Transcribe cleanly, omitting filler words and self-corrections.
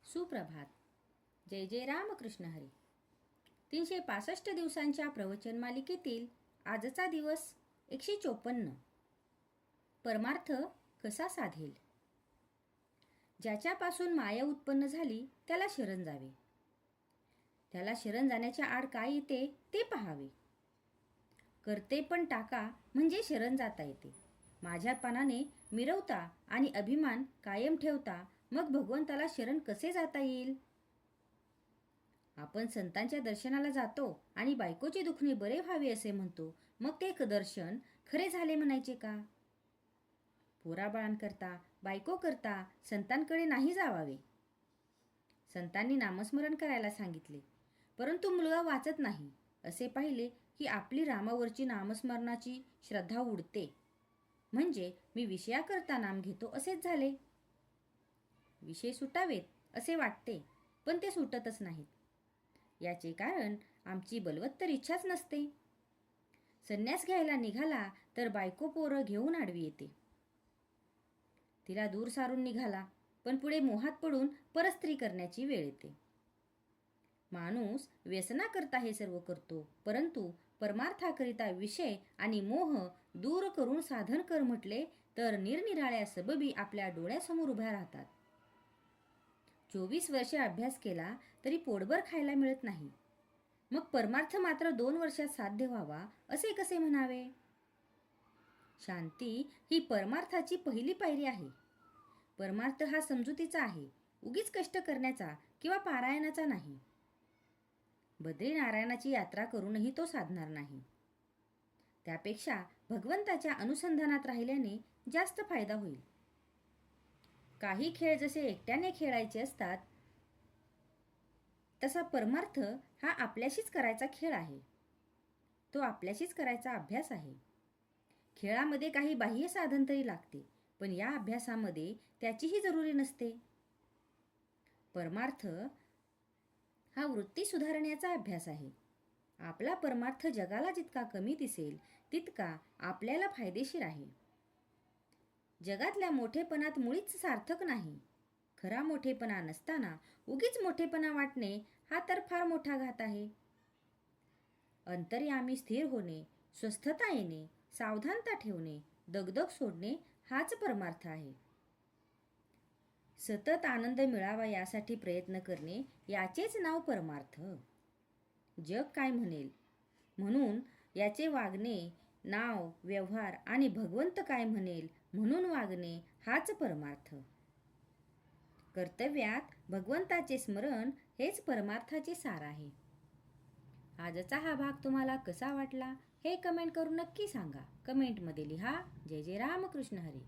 सुप्रभात. जय जय रामकृष्ण हरी. 365 दिवसांच्या प्रवचन मालिकेतील आजचा दिवस 154. परमार्थ कसा साधेल. ज्याच्यापासून माया उत्पन्न झाली त्याला शरण जावे. त्याला शरण जाण्याच्या आड काय येते ते पाहावे. करते पण टाका म्हणजे शरण जाता येते. माझ्यापणाने मिरवता आणि अभिमान कायम ठेवता मग भगवंताला शरण कसे जाता येईल. आपण संतांच्या दर्शनाला जातो आणि बायकोचे दुखणे बरे व्हावे असे म्हणतो, मग ते दर्शन खरे झाले म्हणायचे का. पोराबाळांकरता बायको करता संतांकडे नाही जावावे. संतांनी नामस्मरण करायला सांगितले, परंतु मुलगा वाचत नाही असे पाहिले की आपली रामावरची नामस्मरणाची श्रद्धा उडते. म्हणजे मी विषयाकरता नाम घेतो असेच झाले. विषय सुटावेत असे वाटते पण ते सुटतच नाहीत. याचे कारण आमची बलवत्तर इच्छाच नसते. संन्यास घ्यायला निघाला तर बायको पोरं घेऊन आडवी येते. तिला दूर सारून निघाला पण पुढे मोहात पडून परस्त्री करण्याची वेळ येते. माणूस व्यसनाकरता हे सर्व करतो, परंतु परमार्थाकरिता विषय आणि मोह दूर करून साधन कर म्हटले तर निरनिराळ्या सबबी आपल्या डोळ्यासमोर उभ्या राहतात. 24 वर्षे अभ्यास केला तरी पोटभर खायला मिळत नाही, मग परमार्थ मात्र 2 वर्षात साध्य व्हावा असे कसे म्हणावे. शांती ही परमार्थाची पहिली पायरी आहे. परमार्थ हा समजुतीचा आहे, उगीच कष्ट करण्याचा किंवा पारायणाचा नाही. बद्रीनारायणाची यात्रा करूनही तो साधणार नाही. त्यापेक्षा भगवंताच्या अनुसंधानात राहिल्याने जास्त फायदा होईल. काही खेळ जसे एकट्याने खेळायचे असतात, तसा परमार्थ हा आपल्याशीच करायचा खेळ आहे. तो आपल्याशीच करायचा अभ्यास आहे. खेळामध्ये काही बाह्य साधन तरी लागते, पण या अभ्यासामध्ये त्याचीही जरुरी नसते. परमार्थ हा वृत्ती सुधारण्याचा अभ्यास आहे. आपला परमार्थ जगाला जितका कमी दिसेल तितका आपल्याला फायदेशीर आहे. जगातल्या मोठेपणात मुळीच सार्थक नाही. खरा मोठेपणा नसताना उगीच मोठेपणा वाटणे हा तर फार मोठा घात आहे. अंतर्यामी स्थिर होणे, स्वस्थता येणे, सावधानता ठेवणे, दगदग सोडणे हाच परमार्थ आहे. सतत आनंद मिळावा यासाठी प्रयत्न करणे याचेच नाव परमार्थ. जग काय म्हणेल म्हणून याचे वागणे, नाव, व्यवहार आणि भगवंत काय म्हणेल म्हणून वागणे हाच परमार्थ. कर्तव्यात भगवंताचे स्मरण हेच परमार्थाचे सार आहे. आजचा हा भाग तुम्हाला कसा वाटला हे कमेंट करून नक्की सांगा. कमेंटमध्ये लिहा. जय जय रामकृष्ण हरी.